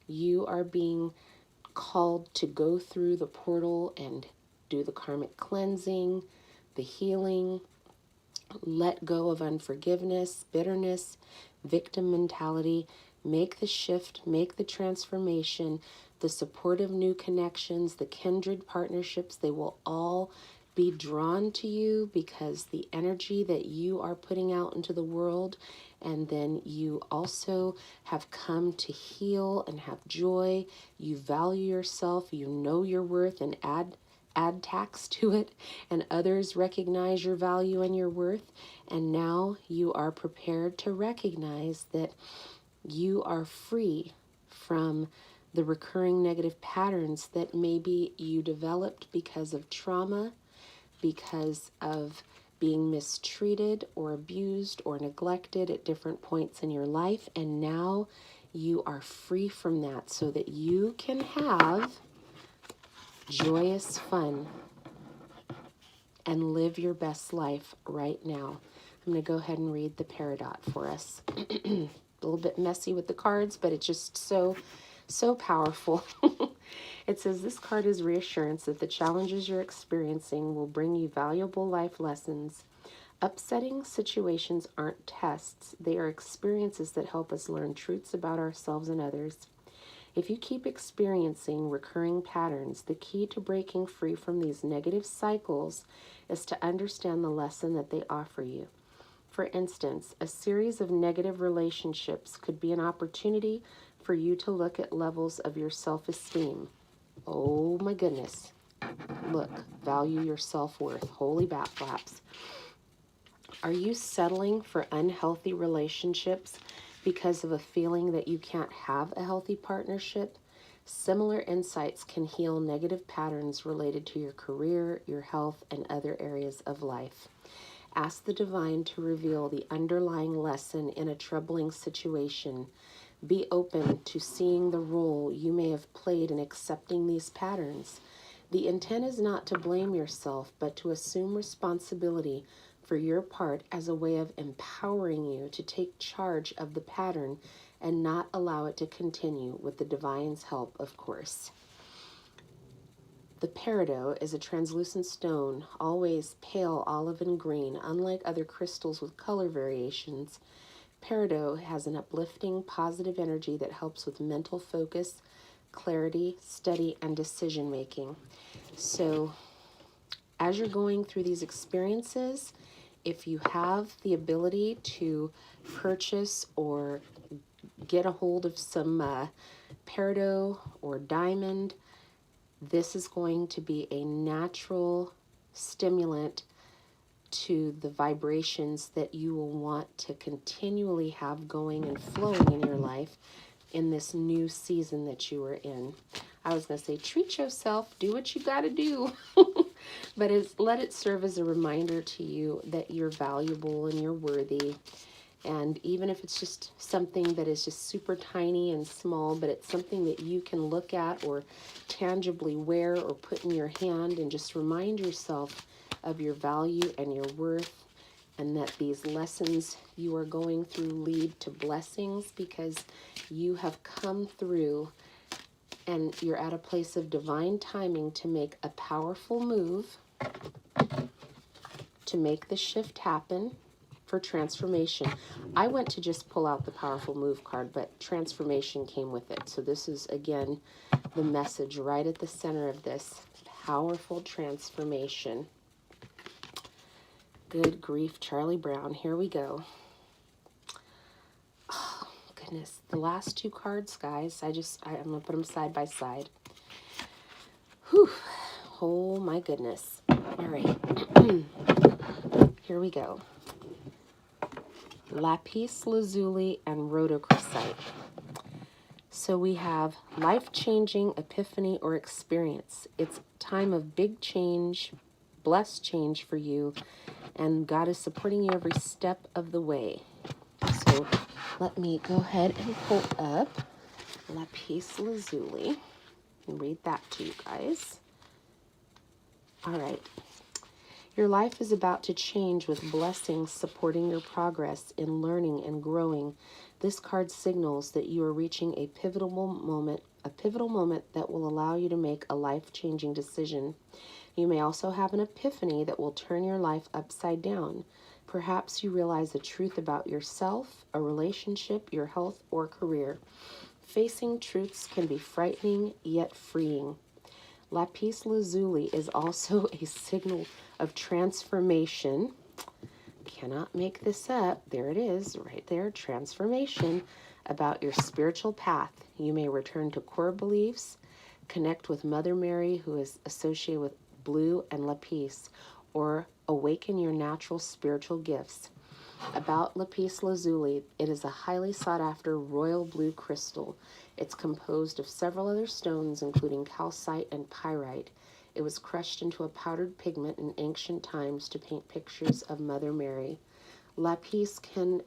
A: you are being called to go through the portal and do the karmic cleansing, the healing, let go of unforgiveness, bitterness, victim mentality, make the shift, make the transformation, the supportive new connections, the kindred partnerships, they will all be drawn to you because the energy that you are putting out into the world, and then you also have come to heal and have joy. You value yourself, you know your worth, and add tax to it, and others recognize your value and your worth, and now you are prepared to recognize that you are free from the recurring negative patterns that maybe you developed because of trauma, because of being mistreated or abused or neglected at different points in your life, and now you are free from that so that you can have joyous fun and live your best life right now. I'm going to go ahead and read the Peridot for us. A little bit messy with the cards, but it's just so powerful. It says, this card is reassurance that the challenges you're experiencing will bring you valuable life lessons. Upsetting situations aren't tests. They are experiences that help us learn truths about ourselves and others. If you keep experiencing recurring patterns, the key to breaking free from these negative cycles is to understand the lesson that they offer you. For instance, a series of negative relationships could be an opportunity for you to look at levels of your self-esteem. Oh my goodness. Look, value your self-worth. Holy bat flaps. Are you settling for unhealthy relationships because of a feeling that you can't have a healthy partnership? Similar insights can heal negative patterns related to your career, your health, and other areas of life. Ask the divine to reveal the underlying lesson in a troubling situation. Be open to seeing the role you may have played in accepting these patterns. The intent is not to blame yourself, but to assume responsibility for your part as a way of empowering you to take charge of the pattern and not allow it to continue, with the divine's help, of course. The peridot is a translucent stone, always pale olive and green. Unlike other crystals with color variations, peridot has an uplifting, positive energy that helps with mental focus, clarity, study, and decision making. So, as you're going through these experiences, if you have the ability to purchase or get a hold of some peridot or diamond, this is going to be a natural stimulant to the vibrations that you will want to continually have going and flowing in your life in this new season that you are in. I was going to say, treat yourself, do what you got to do. But let it serve as a reminder to you that you're valuable and you're worthy. And even if it's just something that is just super tiny and small, but it's something that you can look at or tangibly wear or put in your hand, and just remind yourself of your value and your worth, and that these lessons you are going through lead to blessings, because you have come through and you're at a place of divine timing to make a powerful move, to make the shift happen for transformation. I went to just pull out the powerful move card, but transformation came with it. So this is, again, the message right at the center of this: powerful transformation. Good grief, Charlie Brown. Here we go. Oh, goodness. The last two cards, guys, I'm going to put them side by side. Whew. Oh, my goodness. All right. Here we go. Lapis Lazuli and Rhodochrosite. So we have life-changing epiphany or experience. It's time of big change, blessed change for you, and God is supporting you every step of the way. So let me go ahead and pull up Lapis Lazuli and read that to you guys. All right. Your life is about to change, with blessings supporting your progress in learning and growing. This card signals that you are reaching a pivotal moment that will allow you to make a life-changing decision. You may also have an epiphany that will turn your life upside down. Perhaps you realize the truth about yourself, a relationship, your health, or career. Facing truths can be frightening yet freeing. Lapis Lazuli is also a signal of transformation. Cannot make this up. There it is, right there. Transformation about your spiritual path. You may return to core beliefs, connect with Mother Mary, who is associated with blue and lapis, or awaken your natural spiritual gifts. About Lapis Lazuli, it is a highly sought-after royal blue crystal. It's composed of several other stones, including calcite and pyrite. It was crushed into a powdered pigment in ancient times to paint pictures of Mother Mary. Lapis can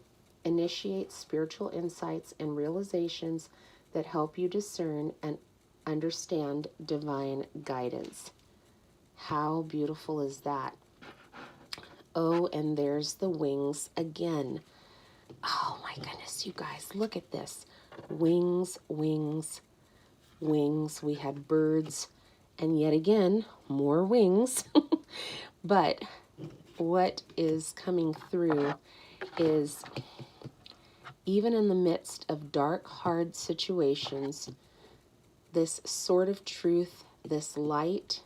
A: initiate spiritual insights and realizations that help you discern and understand divine guidance. How beautiful is that? Oh, and there's the wings again. Oh my goodness, you guys, look at this. Wings, wings, wings. We had birds, and yet again, more wings. But what is coming through is, even in the midst of dark, hard situations, this sword of truth, this light,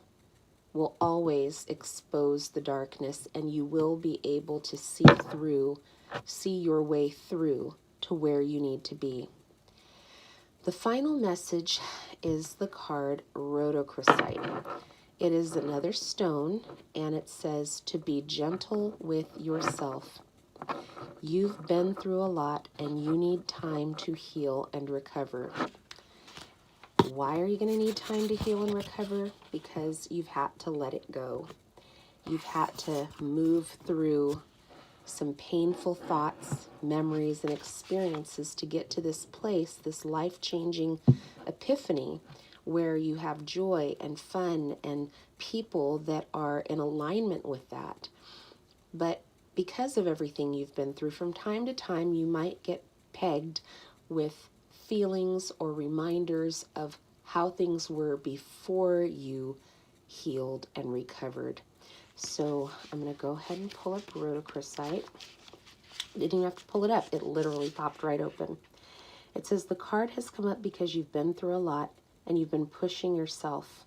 A: will always expose the darkness, and you will be able to see your way through to where you need to be. The final message is the card Rhodochrosite. It is another stone, and it says to be gentle with yourself. You've been through a lot, and you need time to heal and recover. Why are you going to need time to heal and recover? Because you've had to let it go. You've had to move through some painful thoughts, memories, and experiences to get to this place, this life-changing epiphany, where you have joy and fun and people that are in alignment with that. But because of everything you've been through, from time to time, you might get pegged with feelings or reminders of how things were before you healed and recovered. So I'm going to go ahead and pull up Rhodochrosite. Didn't even have to pull it up. It literally popped right open. It says, the card has come up because you've been through a lot and you've been pushing yourself.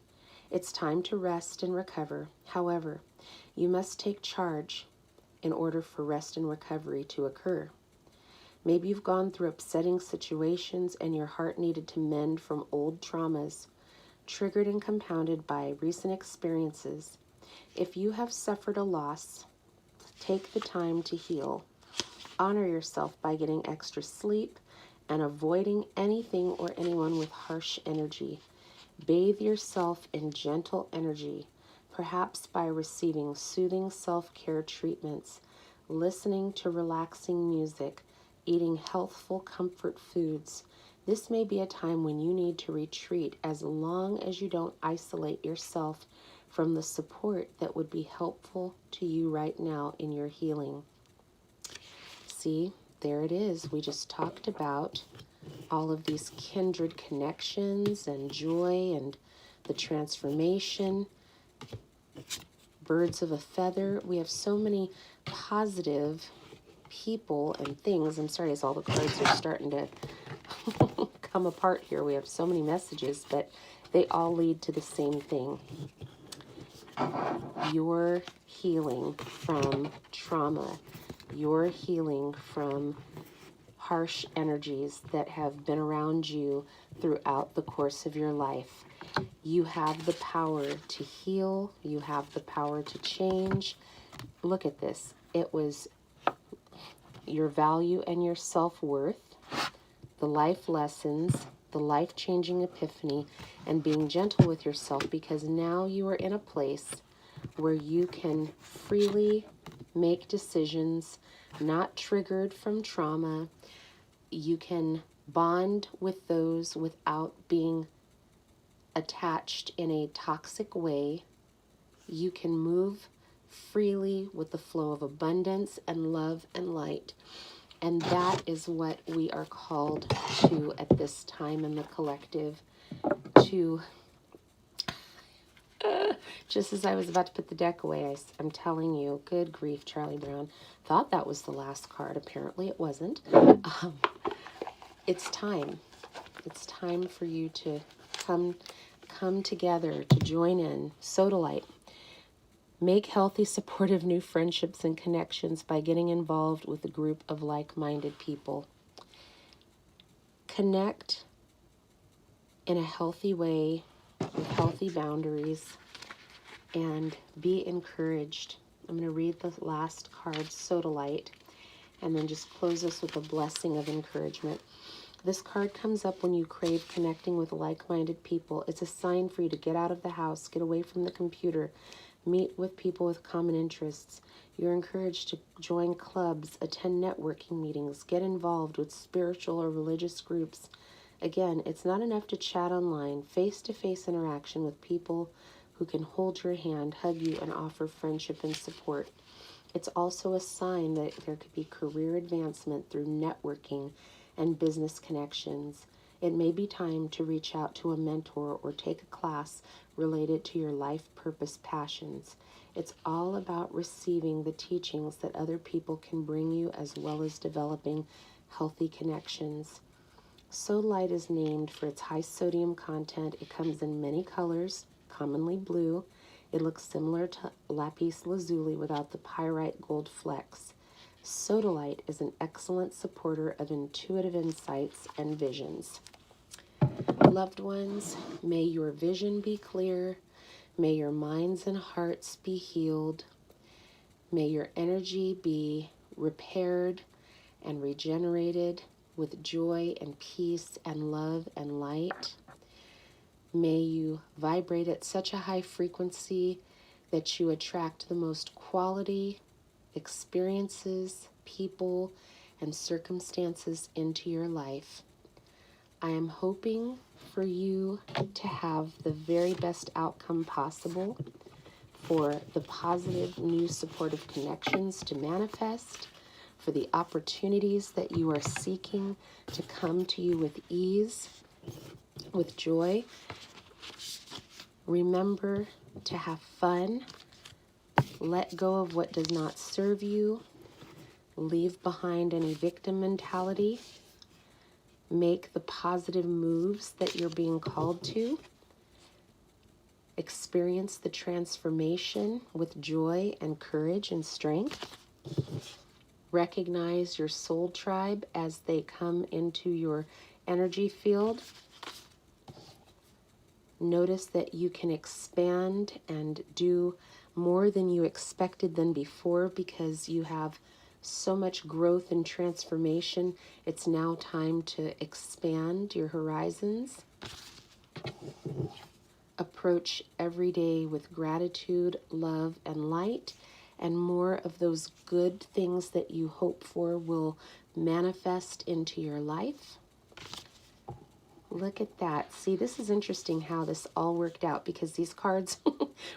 A: It's time to rest and recover. However, you must take charge in order for rest and recovery to occur. Maybe you've gone through upsetting situations and your heart needed to mend from old traumas, triggered and compounded by recent experiences. If you have suffered a loss, take the time to heal. Honor yourself by getting extra sleep and avoiding anything or anyone with harsh energy. Bathe yourself in gentle energy, perhaps by receiving soothing self-care treatments, listening to relaxing music, eating healthful comfort foods. This may be a time when you need to retreat as long as you don't isolate yourself from the support that would be helpful to you right now in your healing. See, there it is. We just talked about all of these kindred connections and joy and the transformation, birds of a feather. We have so many positive people and things. I'm sorry, as all the cards are starting to come apart here. We have so many messages, but they all lead to the same thing. You're healing from trauma. You're healing from harsh energies that have been around you throughout the course of your life. You have the power to heal. You have the power to change. Look at this. It was your value and your self-worth, the life lessons, the life-changing epiphany, and being gentle with yourself, because now you are in a place where you can freely make decisions not triggered from trauma. You can bond with those without being attached in a toxic way. You can move freely with the flow of abundance and love and light. And that is what we are called to at this time in the collective, to just as I was about to put the deck away, I'm telling you, good grief, Charlie Brown. Thought that was the last card. Apparently it wasn't. It's time. It's time for you to come together, to join in. Sodalite. Make healthy, supportive new friendships and connections by getting involved with a group of like-minded people. Connect in a healthy way with healthy boundaries and be encouraged. I'm going to read the last card, Sodalite, and then just close this with a blessing of encouragement. This card comes up when you crave connecting with like-minded people. It's a sign for you to get out of the house, get away from the computer, meet with people with common interests. You're encouraged to join clubs, attend networking meetings, get involved with spiritual or religious groups. Again, it's not enough to chat online. Face-to-face interaction with people who can hold your hand, hug you, and offer friendship and support. It's also a sign that there could be career advancement through networking and business connections. It may be time to reach out to a mentor or take a class related to your life purpose passions. It's all about receiving the teachings that other people can bring you, as well as developing healthy connections. Sodalite is named for its high sodium content. It comes in many colors, commonly blue. It looks similar to lapis lazuli without the pyrite gold flecks. Sodalite is an excellent supporter of intuitive insights and visions. Loved ones, may your vision be clear. May your minds and hearts be healed. May your energy be repaired and regenerated with joy and peace and love and light. May you vibrate at such a high frequency that you attract the most quality experiences, people, and circumstances into your life. I am hoping for you to have the very best outcome possible, for the positive new supportive connections to manifest, for the opportunities that you are seeking to come to you with ease, with joy. Remember to have fun. Let go of what does not serve you. Leave behind any victim mentality. Make the positive moves that you're being called to. Experience the transformation with joy and courage and strength. Recognize your soul tribe as they come into your energy field. Notice that you can expand and do more than you expected than before, because you have so much growth and transformation. It's now time to expand your horizons. Approach every day with gratitude, love, and light, and more of those good things that you hope for will manifest into your life. Look at that. See, this is interesting how this all worked out, because these cards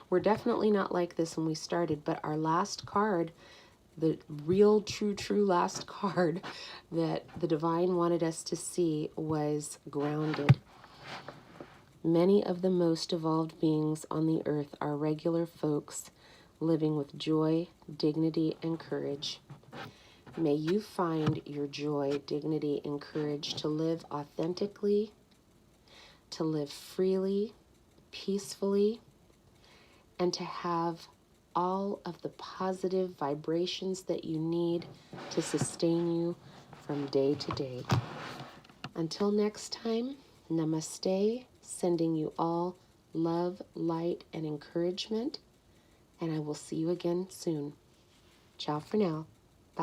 A: were definitely not like this when we started, but our last card, the real, true last card that the divine wanted us to see, was grounded. Many of the most evolved beings on the earth are regular folks living with joy, dignity, and courage. May you find your joy, dignity, and courage to live authentically, to live freely, peacefully, and to have all of the positive vibrations that you need to sustain you from day to day. Until next time, namaste, sending you all love, light, and encouragement, and I will see you again soon. Ciao for now.